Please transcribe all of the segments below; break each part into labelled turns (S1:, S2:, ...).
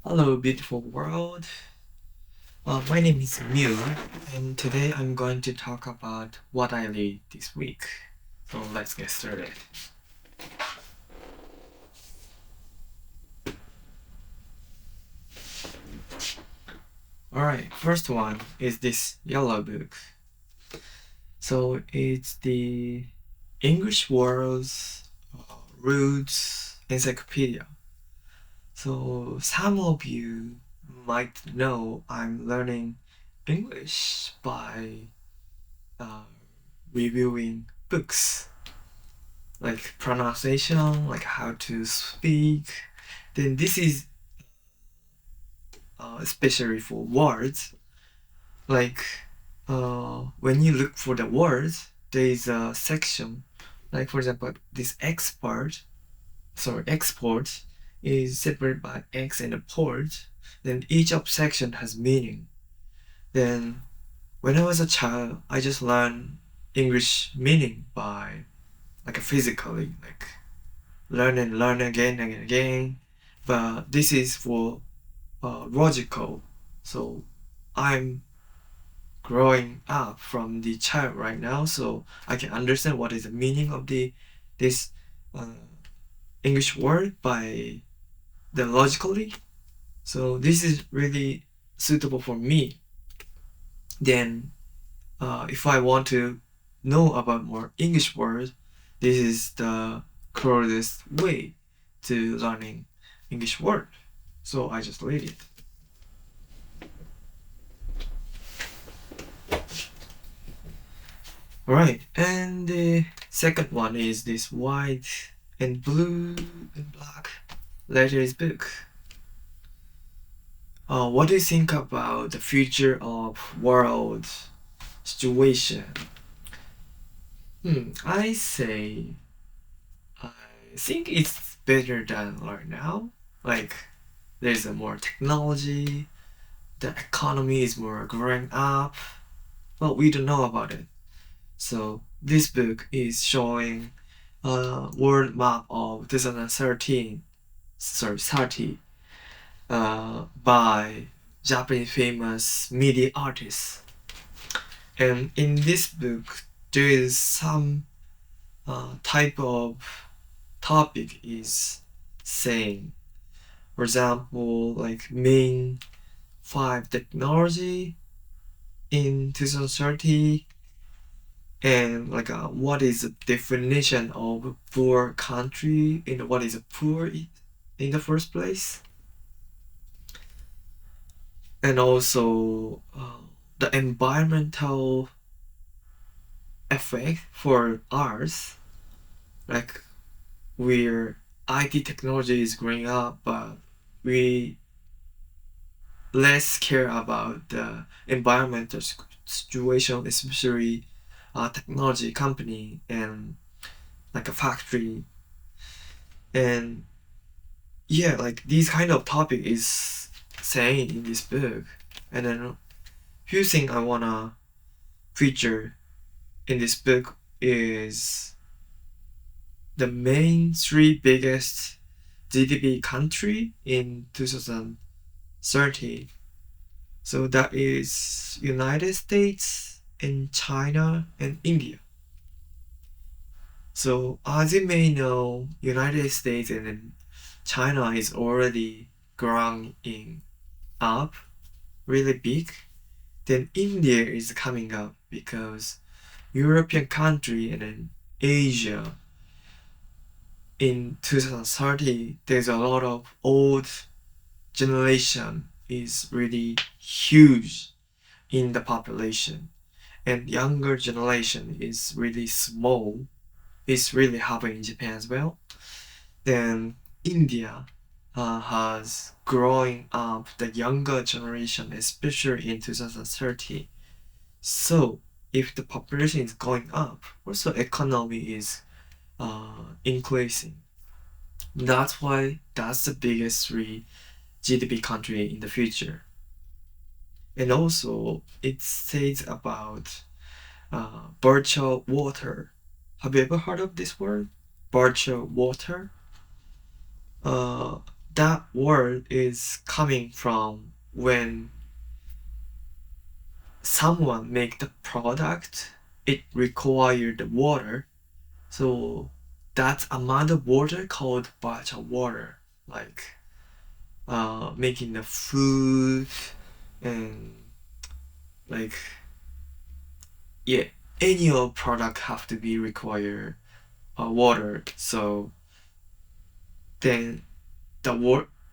S1: Hello, beautiful world. My name is Mew, and today I'm going to talk about what I read this week. So let's get started. Alright, first one is this yellow book. So it's the English Words Roots Encyclopedia. So some of you might know I'm learning English by reviewing books like pronunciation, like how to speak. Then this is especially for words. Like when you look for the words, there is a section. Like for example, this export is separated by X and a port. Then each of section has meaning. Then when I was a child, I just learned English meaning by like physically, like learn and learn again and again. But this is for logical. So I'm growing up from the child right now, so I can understand what is the meaning of this uh, English word by the logically. So this is really suitable for me. Then if I want to know about more English words, this is the closest way to learning English word. So I just read it. Alright, and the second one is this white and blue and black letters book. What do you think about the future of world situation? I think it's better than right now. Like there's more technology, the economy is more growing up, but we don't know about it. So this book is showing a world map of 2013, sorry, 30, by Japanese famous media artists. And in this book, there is some type of topic is saying. For example, like main 5 technology in 2030, and like what is the definition of poor country and what is a poor in the first place, and also the environmental effect for ours, like where IT technology is growing up, but we less care about the environmental situation, especially technology company and like a factory. And yeah, like these kind of topic is saying in this book. And then few thing I wanna feature in this book is the main 3 biggest GDP country in 2030. So that is United States and China and India. So as you may know, United States and then China is already growing up really big. Then India is coming up because European country and then Asia in 2030 there's a lot of old generation is really huge in the population, and younger generation is really small. It's really happening in Japan as well. Then India has growing up the younger generation, especially in 2030. So if the population is going up, also economy is increasing. That's why that's the biggest 3 GDP country in the future. And also it says about virtual water. Have you ever heard of this word? Virtual water? Uh, that word is coming from when someone make the product, it required water. So that amount of water called bacha water, like making the food and like yeah, any of product have to be require water. So then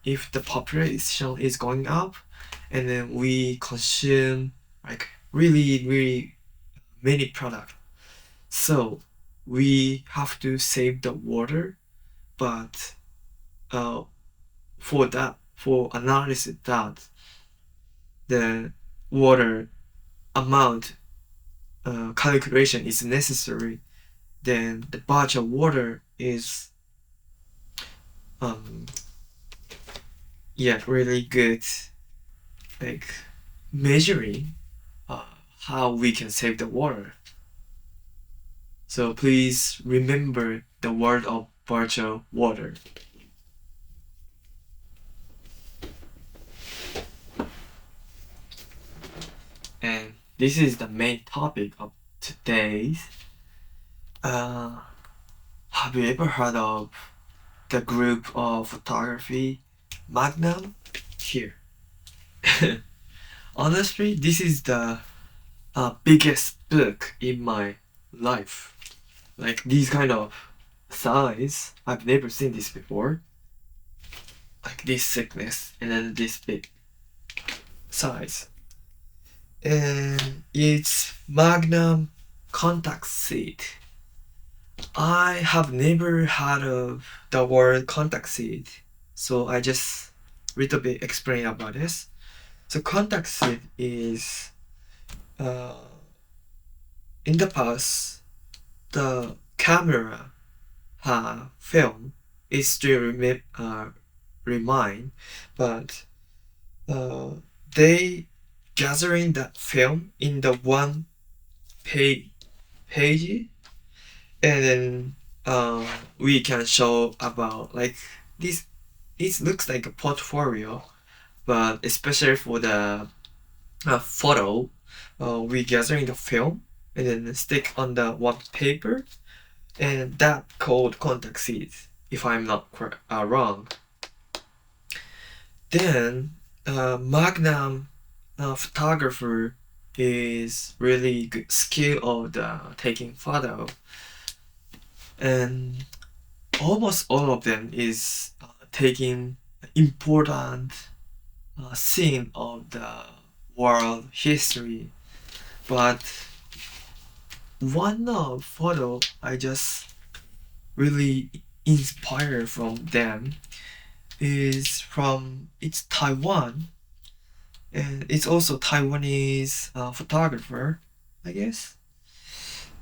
S1: if the population is going up, and then we consume like really many product, so we have to save the water. But for analysis that the water amount calculation is necessary, then the batch of water is really good, like measuring how we can save the water. So please remember the word of virtual water. And this is the main topic of today's. Have you ever heard of the group of photography Magnum? Here. Honestly, this is the biggest book in my life. Like these kind of size, I've never seen this before. Like this thickness and then this big size. And it's Magnum contact seat. I have never heard of the word contact seat, so I just little bit explain about this. So contact seat is in the past the camera film is still remain, but they gathering that film in the one page, and then we can show about like this. It looks like a portfolio, but especially for the photo, we gathering the film and then stick on the one paper, and that called contact seat, if I'm not wrong. Then Magnum photographer is really good skill of the taking photo, and almost all of them is taking important scene of the world history. But one photo I just really inspired from them is from it's Taiwan, and it's also Taiwanese photographer, I guess.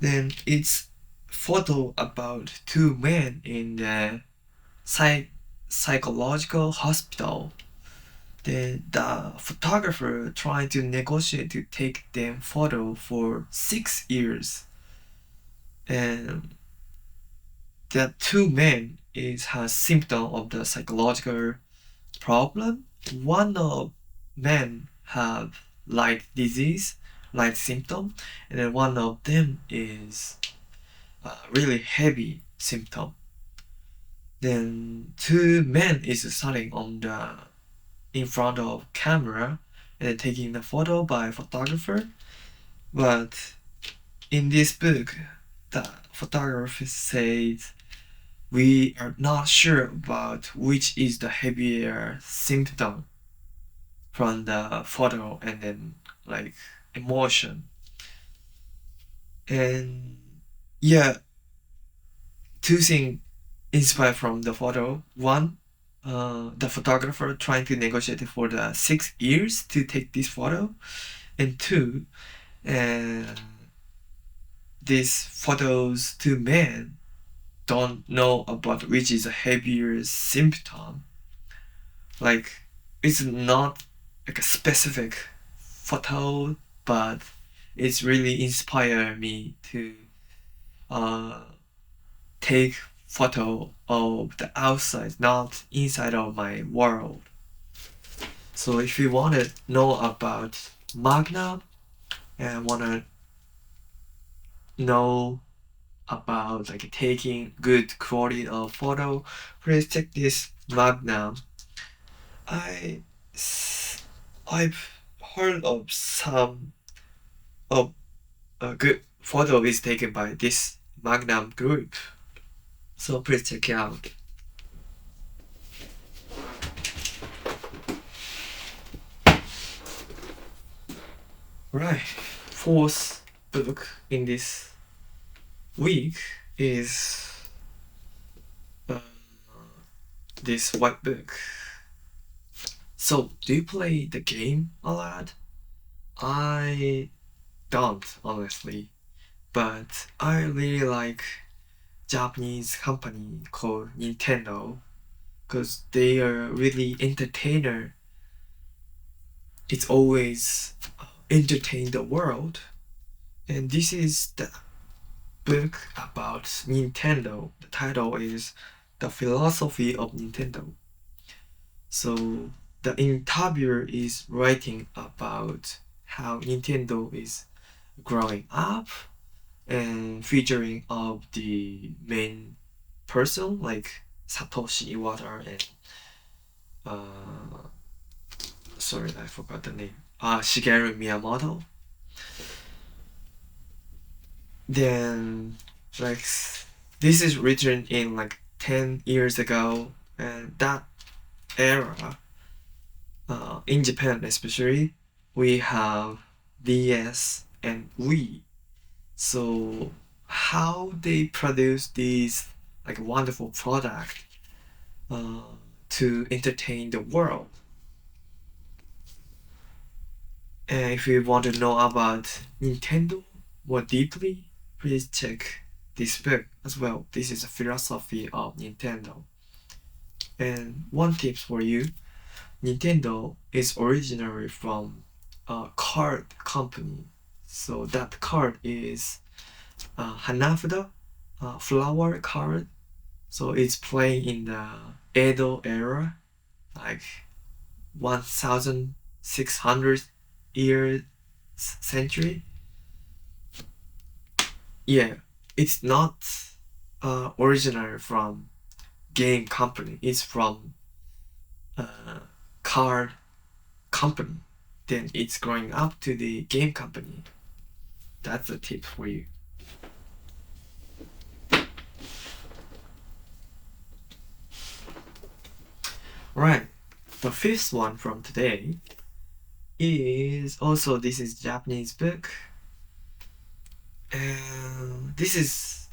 S1: Then it's photo about two men in the psychological hospital. Then the photographer trying to negotiate to take them photo for 6 years, and the two men has symptom of the psychological problem. One of men have light disease, light symptom, and then one of them is really heavy symptom. Then two men is sitting on the in front of camera and taking the photo by photographer. But in this book, the photographer says we are not sure about which is the heavier symptom from the photo and then like emotion. And yeah, two things inspired from the photo. One, the photographer trying to negotiate for the 6 years to take this photo, and two, these photos two men don't know about which is a heavier symptom. Like it's not like a specific photo, but it's really inspired me to take photo of the outside, not inside of my world. So if you want to know about Magnum and want to know about like taking good quality of photo, please check this Magnum. I've heard of some of a good photo is taken by this Magnum group, so please check it out. Right, fourth book in this week is this white book. So, do you play the game a lot? I don't, honestly, but I really like Japanese company called Nintendo because they are really entertainer. It's always entertain the world, and this is the book about Nintendo. The title is The Philosophy of Nintendo. So the interviewer is writing about how Nintendo is growing up and featuring of the main person like Satoshi Iwata and sorry, I forgot the name. Shigeru Miyamoto. Then like this is written in like 10 years ago, and that era in Japan especially we have DS and Wii. So how they produce these like wonderful product to entertain the world. And if you want to know about Nintendo more deeply, please check this book as well. This is a philosophy of Nintendo. And one tip for you, Nintendo is originally from a card company. So that card is Hanafuda, flower card. So it's playing in the Edo era, like 1600 year century. Yeah, it's not originally from game company. It's from card company. Then it's growing up to the game company. That's a tip for you. Right, the fifth one from today is also this is Japanese book, and this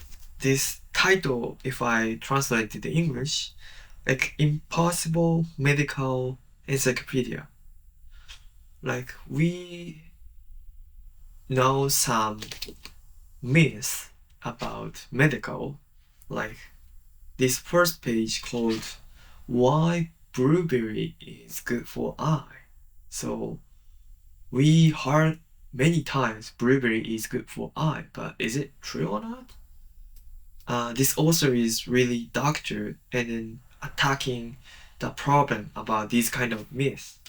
S1: title, if I translate it to English, like Impossible Medical Encyclopedia. Like we know some myths about medical, like this first page called Why Blueberry is Good for Eye. So we heard many times blueberry is good for eye, but is it true or not? This author is really doctor and then attacking the problem about these kind of myths.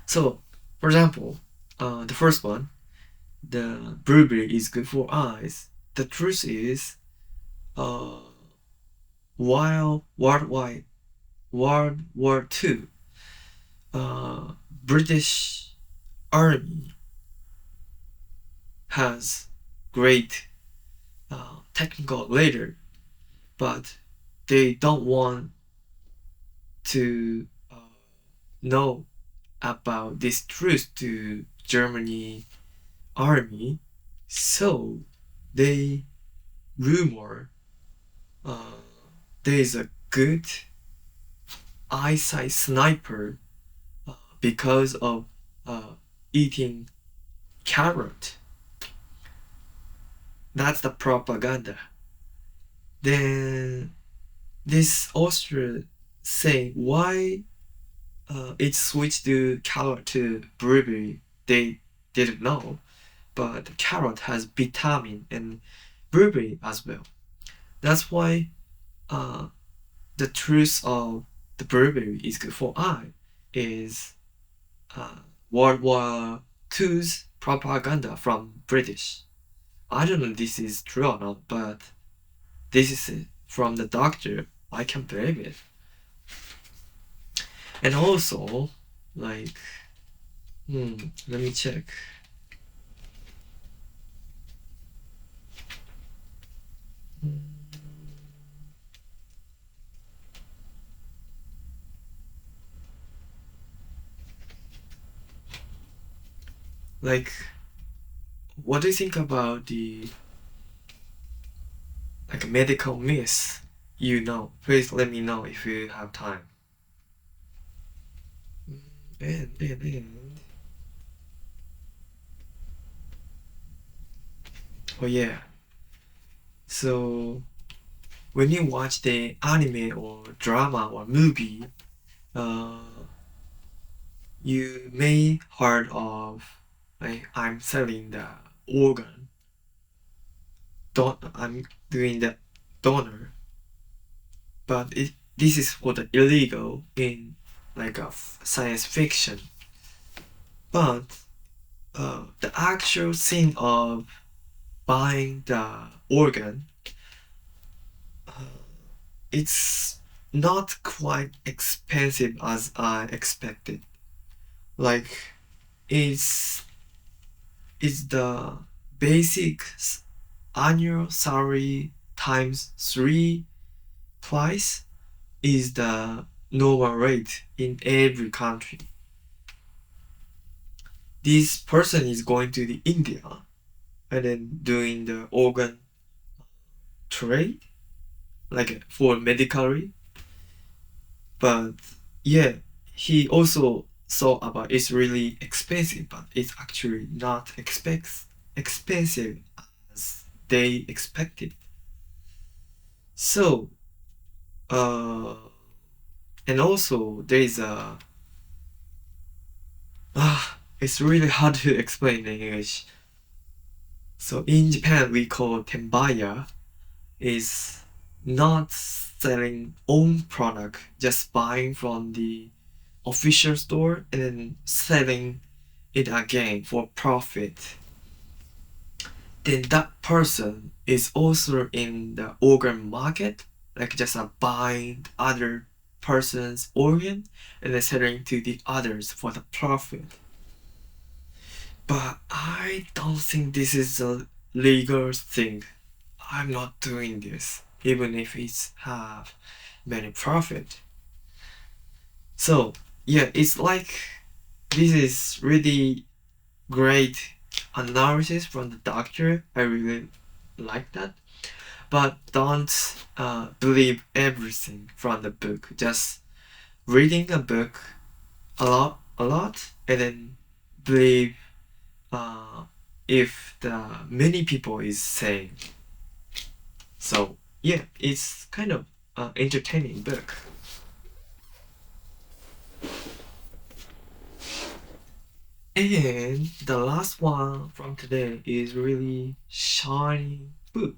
S1: So, for example, the first one, the blueberry is good for eyes. The truth is, while World War II, British Army has great technical leader, but they don't want to know about this truth to Germany army, so they rumor there is a good eyesight sniper because of eating carrot. That's the propaganda. Then this author say why it switched to carrot to blueberry. They didn't know, but carrot has vitamin and blueberry as well. That's why the truth of the blueberry is good for eye is World War II's propaganda from British. I don't know if this is true or not, but this is it. From the doctor. I can't believe it. And also, like, let me check. Like, what do you think about the like medical myths? You know, please let me know if you have time. And oh yeah. So when you watch the anime or drama or movie, you may heard of like I'm selling the organ. I'm doing the donor, but this is for the illegal in like a science fiction. But the actual thing of buying the organ, it's not quite expensive as I expected. Like it's the basic annual salary times 3 price is the normal rate in every country. This person is going to the India and then doing the organ trade, like for medically. But yeah, he also saw about it's really expensive, but it's actually not expensive as they expected. So, and also there is a it's really hard to explain in English. So in Japan we call tembaya is not selling own product, just buying from the official store and then selling it again for profit. Then that person is also in the organ market, like just buying other person's organ and then selling to the others for the profit. But I don't think this is a legal thing. I'm not doing this, even if it's have many profit. So yeah, it's like this is really great analysis from the doctor. I really like that. But don't believe everything from the book. Just reading a book a lot, and then believe if the many people is saying. So yeah, it's kind of entertaining book. And the last one from today is really shiny book.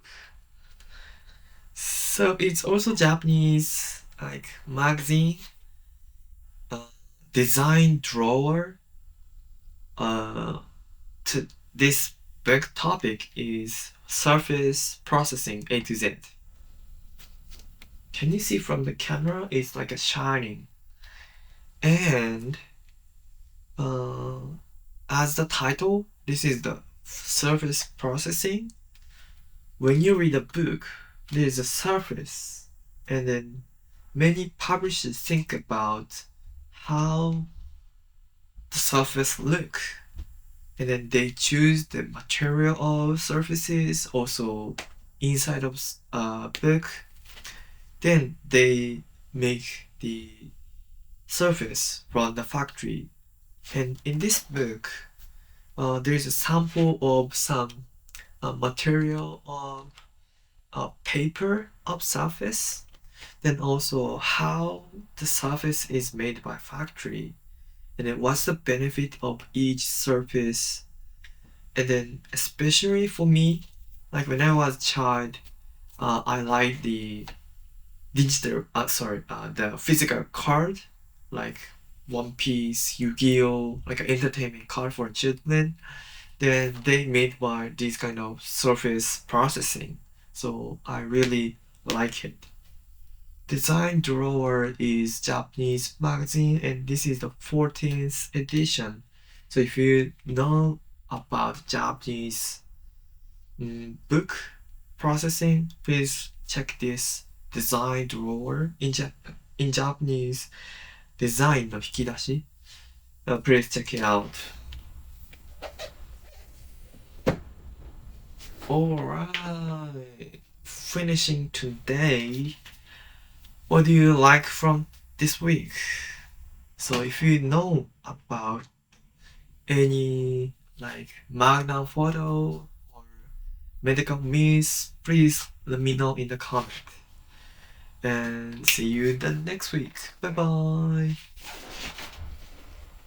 S1: So it's also Japanese like magazine, design drawer. To this book topic is surface processing A to Z. Can you see from the camera? It's like a shining. And as the title, this is the surface processing. When you read a book, there is a surface, and then many publishers think about how the surface look, and then they choose the material of surfaces, also inside of book. Then they make the surface from the factory. And in this book, there is a sample of some material of paper of surface, then also how the surface is made by factory, and then what's the benefit of each surface. And then especially for me, like when I was a child, I like the the physical card, like One Piece, Yu-Gi-Oh, like an entertainment card for children. Then they made by this kind of surface processing. So I really like it. Design Drawer is Japanese magazine and this is the 14th edition. So if you know about Japanese book processing, please check this Design Drawer in Japanese, デザインの引き出し. Please check it out. Alright, finishing today. What do you like from this week? So if you know about any like Magnum photo or medical myths, please let me know in the comment. And see you the next week. Bye bye.